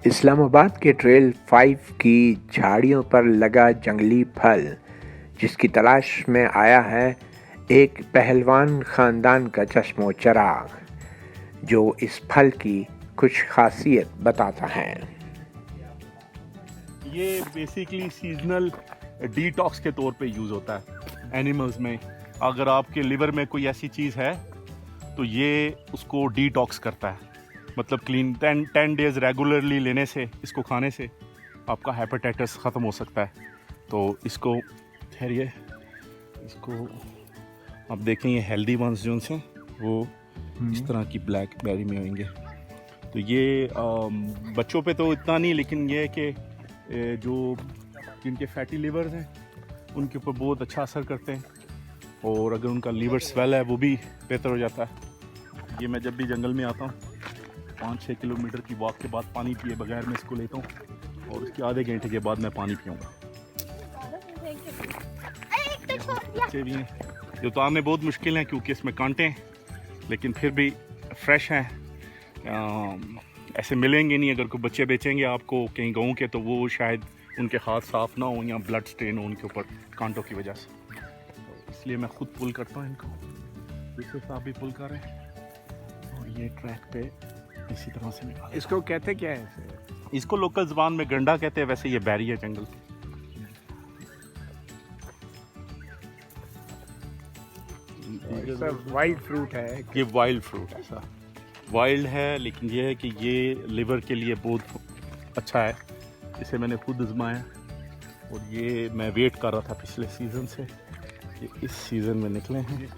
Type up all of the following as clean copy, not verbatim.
इस्लामाबाद के ट्रेल 5 की झाड़ियों पर लगा जंगली फल, जिसकी तलाश में आया है एक पहलवान खानदान का चश्मो चराग, जो इस फल की कुछ खासियत बताता है। ये बेसिकली सीजनल डिटॉक्स के तौर पे यूज़ होता है एनिमल्स में। अगर आपके लिवर में कोई ऐसी चीज़ है तो ये उसको डिटॉक्स करता है, मतलब क्लीन 10 डेज़ रेगुलरली लेने से, इसको खाने से आपका हेपेटाइटिस ख़त्म हो सकता है। तो इसको ठहरिए, इसको आप देखें, ये हेल्दी वंस जो हैं वो इस तरह की ब्लैक बेरी में होंगे। तो ये बच्चों पे तो इतना नहीं, लेकिन ये है कि जो जिनके फैटी लिवर्स हैं उनके ऊपर बहुत अच्छा असर करते हैं, और अगर उनका लीवर स्वेल है वो भी बेहतर हो जाता है। ये मैं जब भी जंगल में आता हूँ 5-6 किलोमीटर की वॉक के बाद पानी पिए बगैर मैं इसको लेता हूँ, और उसके आधे घंटे के बाद मैं पानी पीऊँगा। बच्चे भी हैं, जो तो आने बहुत मुश्किल है क्योंकि इसमें कांटे हैं, लेकिन फिर भी फ्रेश हैं। ऐसे मिलेंगे नहीं। अगर कोई बच्चे बेचेंगे आपको कहीं गाँव के, तो वो शायद उनके हाथ साफ ना हो या ब्लड स्टेन हो उनके ऊपर कांटों की वजह से। तो इसलिए मैं खुद पुल करता हूँ इनको, दूसरे साहब भी पुल कर रहे हैं, और ये ट्रैक पे इसी तरह से निकाल। इसको कहते क्या है? इसको लोकल ज़बान में गंडा कहते हैं, वैसे ये बैरी है जंगल। वाइल्ड फ्रूट है। ये वाइल्ड फ्रूट है, ऐसा वाइल्ड है, लेकिन ये है कि ये लिवर के लिए बहुत अच्छा है। इसे मैंने खुद आजमाया, और ये मैं वेट कर रहा था पिछले सीज़न से, ये इस सीज़न में निकले हैं।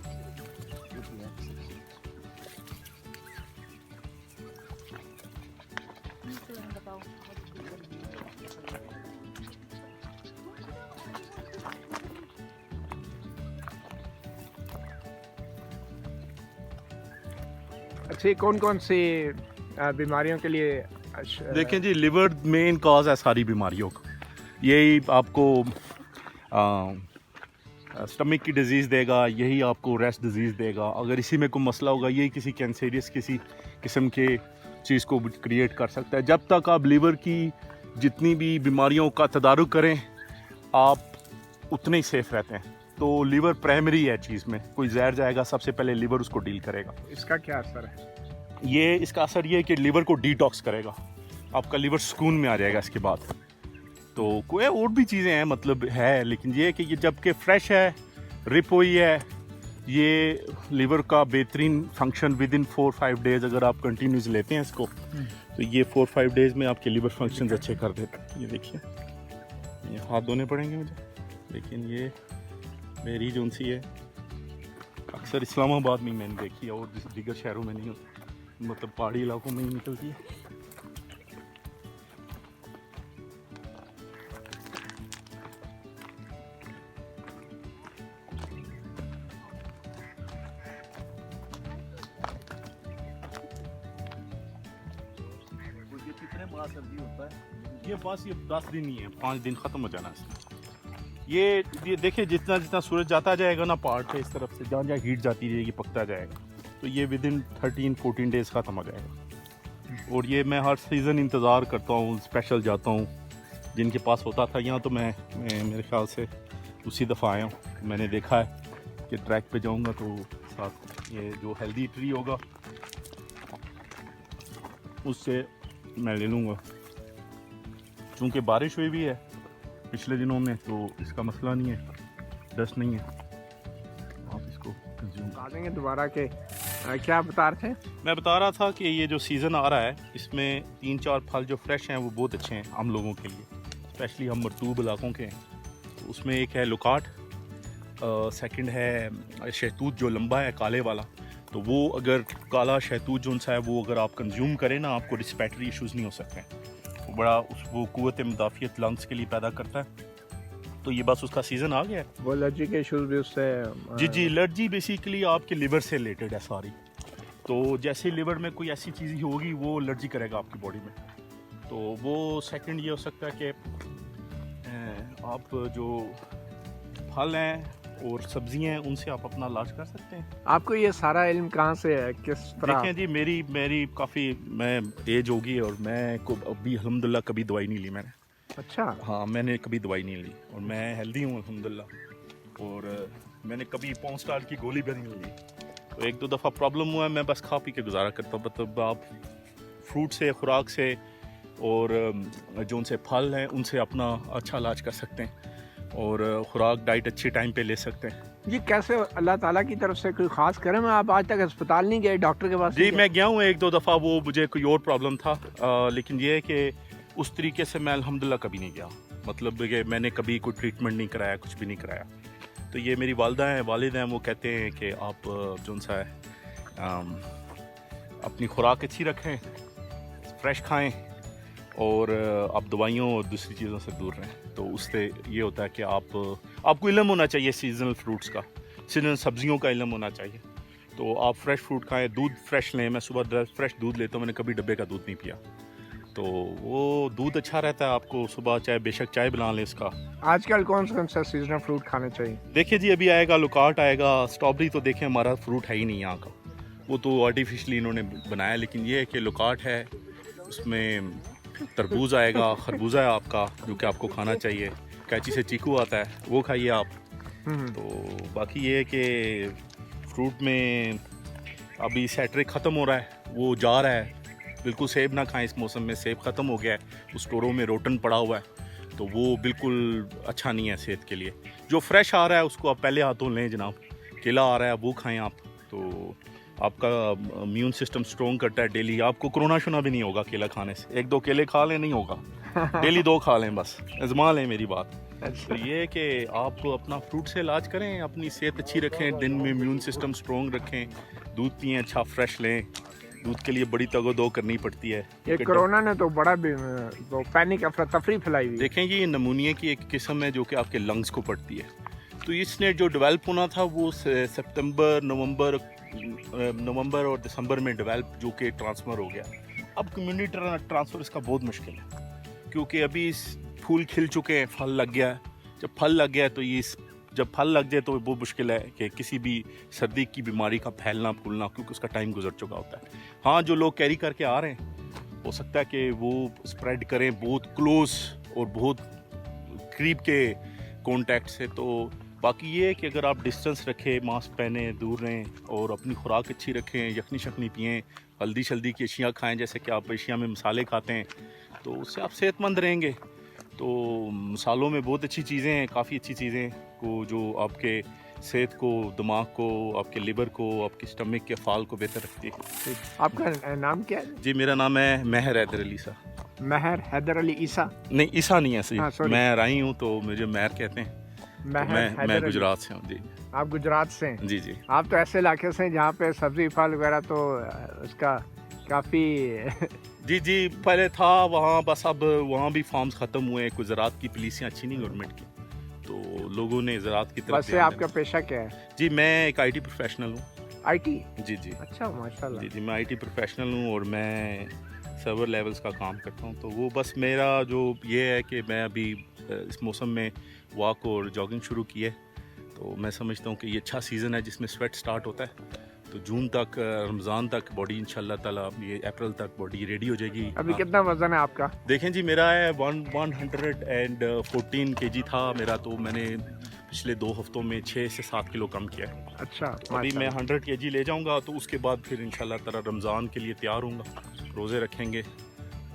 अच्छे कौन कौन से बीमारियों के लिए? देखें जी, लिवर मेन कॉज है सारी बीमारियों का। यही आपको स्टमक की डिजीज़ देगा, यही आपको रेस्ट डिजीज़ देगा। अगर इसी में कोई मसला होगा, यही किसी कैंसरियस किसी किस्म के चीज़ को क्रिएट कर सकता है। जब तक आप लिवर की जितनी भी बीमारियों का तदारुक करें, आप उतने ही सेफ रहते हैं। तो लिवर प्राइमरी है चीज़ में, कोई जहर जाएगा सबसे पहले लिवर उसको डील करेगा। इसका क्या असर है? ये इसका असर ये है कि लिवर को डिटॉक्स करेगा, आपका लिवर सुकून में आ जाएगा इसके बाद। तो कोई और भी चीज़ें हैं, मतलब है, लेकिन ये है कि ये जबकि फ्रेश है, रिप हुई है, ये लिवर का बेहतरीन फंक्शन विद इन 4-5 डेज़ अगर आप कंटिन्यूस लेते हैं इसको, तो ये 4-5 डेज़ में आपके लिवर फंक्शन अच्छे कर देता है। ये देखिए, ये हाथ धोने पड़ेंगे मुझे, लेकिन ये मेरी जो सी है अक्सर इस्लामाबाद में मैंने देखी है, और दीगर शहरों में नहीं होती, मतलब पहाड़ी इलाकों में ही निकलती है। कितने माह सब्जी होता है ये? बस ये 10 दिन ही है, 5 दिन ख़त्म हो जाना है। ये देखिए, जितना जितना सूरज जाता जाएगा ना पहाड़ पे इस तरफ से, जहाँ जहाँ हीट जाती रहेगी, पकता जाएगा, तो ये विद इन 13-14 डेज़ ख़त्म हो जाएगा। और ये मैं हर सीज़न इंतज़ार करता हूँ, स्पेशल जाता हूँ। जिनके पास होता था यहाँ, तो मैं मेरे ख्याल से उसी दफ़ा आया हूँ। मैंने देखा है कि ट्रैक पे जाऊँगा तो साथ ये जो हेल्दी ट्री होगा उससे मैं ले लूँगा। क्योंकि बारिश हुई भी है पिछले दिनों में, तो इसका मसला नहीं है, डस्ट नहीं है। आप इसको कंज्यूम बता देंगे दोबारा के क्या बता रहे थे? मैं बता रहा था कि ये जो सीज़न आ रहा है, इसमें 3-4 फल जो फ्रेश हैं वो बहुत अच्छे हैं हम लोगों के लिए, स्पेशली हम मरतूब इलाकों के हैं। तो उसमें एक है लुकाट, सेकंड है शहतूत जो लंबा है काले वाला। तो वो अगर काला शहतूत जो सा है वो अगर आप कंज्यूम करें ना, आपको रिस्पिरेटरी इश्यूज़ नहीं हो सकते हैं। वो बड़ा वो क़ुव्वत मुदाफ़ियत लंग्स के लिए पैदा करता है। तो ये बस उसका सीज़न आ गया है। वो एलर्जी के इश्यूज भी उससे? जी, एलर्जी बेसिकली आपके लिवर से रिलेटेड है सारी। तो जैसे लिवर में कोई ऐसी चीज़ होगी वो एलर्जी करेगा आपकी बॉडी में। तो वो सेकंड ये हो सकता है कि आप जो फल हैं और सब्जियां हैं उनसे आप अपना इलाज कर सकते हैं। आपको ये सारा इल्म कहाँ से है, किस तरह? देखें जी, मेरी काफ़ी मैं एज होगी और मैं को अभी अल्हम्दुलिल्लाह कभी दवाई नहीं ली मैंने। अच्छा। हाँ, मैंने कभी दवाई नहीं ली और मैं हेल्दी हूँ अल्हम्दुलिल्लाह। और मैंने कभी पॉन्स्टार की गोली भी नहीं ली। तो एक दो दफ़ा प्रॉब्लम हुआ है, मैं बस खा पी के गुजारा करता हूँ। मतलब आप फ्रूट से, खुराक से और जो उनसे फल हैं उनसे अपना अच्छा इलाज कर सकते हैं और खुराक डाइट अच्छी टाइम पे ले सकते हैं। ये कैसे अल्लाह ताला की तरफ से कोई खास करम है? आप आज तक अस्पताल नहीं गए, डॉक्टर के पास जी नहीं गए? मैं गया हूँ एक दो दफ़ा, वो मुझे कोई और प्रॉब्लम था, लेकिन ये है कि उस तरीके से मैं अल्हम्दुलिल्लाह कभी नहीं गया। मतलब कि मैंने कभी कोई ट्रीटमेंट नहीं कराया, कुछ भी नहीं कराया। तो ये मेरी वालिदा हैं, वालिद हैं, वो कहते हैं कि आप जो सा है अपनी खुराक अच्छी रखें, फ्रेश खाएं और आप दवाइयों और दूसरी चीज़ों से दूर रहें। तो उससे ये होता है कि आपको इल्म होना चाहिए सीजनल फ्रूट्स का, सीजनल सब्जियों का इल्म होना चाहिए। तो आप फ्रेश फ्रूट खाएं, दूध फ्रेश लें। मैं सुबह फ्रेश दूध लेता हूँ, मैंने कभी डब्बे का दूध नहीं पिया। तो वो दूध अच्छा रहता है आपको सुबह, चाहे बेशक चाय बना लें इसका। आजकल कौन सा सीजनल फ्रूट खाने चाहिए? देखिए जी, अभी आएगा लुकाट, आएगा स्ट्रॉबेरी। तो देखें हमारा फ्रूट है ही नहीं यहाँ का, वो तो आर्टिफिशली इन्होंने बनाया। लेकिन ये है कि लुकाट है, उसमें तरबूज आएगा, खरबूजा है आपका जो कि आपको खाना चाहिए। कैंची से चीकू आता है, वो खाइए आप। तो बाकी ये है कि फ्रूट में अभी सैटरिक ख़त्म हो रहा है, वो जा रहा है। बिल्कुल सेब ना खाएं इस मौसम में, सेब ख़त्म हो गया है, उस स्टोरों में रोटन पड़ा हुआ है। तो वो बिल्कुल अच्छा नहीं है सेहत के लिए। जो फ्रेश आ रहा है उसको आप पहले हाथों लें जनाब। केला आ रहा है वो खाएं आप, तो आपका इम्यून सिस्टम स्ट्रॉन्ग करता है डेली। आपको कोरोना शुना भी नहीं होगा केला खाने से। एक दो केले खा लें नहीं होगा, डेली 2 खा लें, बस आजमा लें मेरी बात। तो ये है कि आप अपना फ्रूट से इलाज करें, अपनी सेहत अच्छी रखें, दिन में इम्यून सिस्टम स्ट्रॉन्ग रखें, दूध पिएं अच्छा फ्रेश लें। दूध के लिए बड़ी तगो-दो करनी पड़ती है। ये कोरोना ने तो बड़ा वो पैनिक अफरा तफरी फैलाई हुई। देखें ये नमूनिया की एक किस्म है जो कि आपके लंग्स को पड़ती है। तो इसने जो डेवलप होना था वो सितंबर, नवंबर और दिसंबर में डेवलप, जो कि ट्रांसफ़र हो गया। अब कम्युनिटी ट्रांसफ़र इसका बहुत मुश्किल है, क्योंकि अभी फूल खिल चुके हैं, फल लग गया है। जब फल लग गया है तो जब फल लग जाए तो वो मुश्किल है कि किसी भी सर्दी की बीमारी का फैलना फूलना, क्योंकि उसका टाइम गुजर चुका होता है। हाँ, जो लोग कैरी करके आ रहे हैं हो सकता है कि वो स्प्रेड करें बहुत क्लोज और बहुत करीब के कॉन्टैक्ट से। तो बाकी ये है कि अगर आप डिस्टेंस रखें, मास्क पहने, दूर रहें और अपनी खुराक अच्छी रखें, यखनी शखनी पिएँ, हल्दी शल्दी की अशियाँ खाएँ, जैसे कि आप एशिया में मसाले खाते हैं, तो उससे आप सेहतमंद रहेंगे। तो मसालों में बहुत अच्छी चीज़ें हैं, काफ़ी अच्छी चीज़ें को जो आपके सेहत को, दिमाग को, आपके लिवर को, आपके स्टमक के फाल को बेहतर रखती है। आपका नाम क्या है? जी मेरा नाम है महर हैदर अली ईसा। महर हैदर अली ईसा? नहीं, ईसा नहीं है सही। हाँ, मैं राई हूँ तो मुझे महर कहते हैं। तो मैं गुजरात से हूँ जी। आप गुजरात से हैं? जी जी। आप तो ऐसे इलाके से हैं जहाँ पे सब्जी फल वगैरह तो उसका काफ़ी जी जी पहले था वहाँ, बस अब वहाँ भी फार्म्स ख़त्म हुए। कुछ ज़रात की पॉलिसियाँ अच्छी नहीं गवर्नमेंट की, तो लोगों ने ज़रात की तरफ। वैसे आपका पेशा क्या है? जी मैं एक IT प्रोफेशनल हूँ। IT? जी जी। अच्छा, माशाल्लाह। जी मैं IT प्रोफेशनल हूँ और मैं सर्वर लेवल्स का काम करता हूँ। तो वो बस मेरा जो ये है कि मैं अभी इस मौसम में वॉक और जॉगिंग शुरू की है। तो मैं समझता हूँ कि ये अच्छा सीज़न है जिसमें स्वेट स्टार्ट होता है। तो जून तक, रमज़ान तक बॉडी इंशाल्लाह ताला, ये अप्रैल तक बॉडी रेडी हो जाएगी। अभी कितना वजन है आपका? देखें जी, मेरा है 114 kg था मेरा। तो मैंने पिछले 2 हफ्तों में 6 से 7 किलो कम किया है। अच्छा, अभी मैं 100 kg ले जाऊंगा, तो उसके बाद फिर इंशाल्लाह ताला रमज़ान के लिए तैयार होऊंगा, रोज़े रखेंगे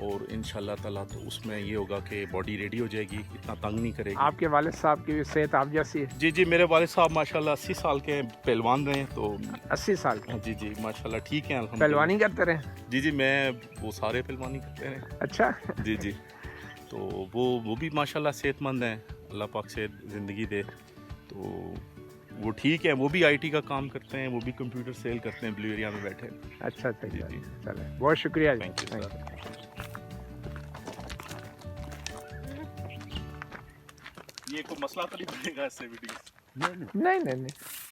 और इंशाल्लाह ताला तो उसमें ये होगा कि बॉडी रेडी हो जाएगी, इतना तंग नहीं करेगी। आपके वालिद साहब की भी सेहत आप जैसी है? जी जी, मेरे वालिद साहब माशाल्लाह 80 साल के पहलवान रहे हैं। तो 80 साल के? जी जी माशाल्लाह ठीक है अल्हम्दुलिल्लाह। पहलवानी करते रहे? जी जी, मैं वो सारे पहलवानी करते हैं। अच्छा। जी जी, तो वो भी माशाल्लाह सेहतमंद हैं, अल्लाह पाक से ज़िंदगी दे। तो वो ठीक है, वो भी IT का काम करते हैं, वो भी कंप्यूटर सेल करते हैं, ब्लू एरिया में बैठे हैं। अच्छा अच्छा जी जी, चले, बहुत शुक्रिया। Thank you sir. ये कोई मसला तो नहीं बनेगा इससे वीडियो? नहीं नहीं नहीं।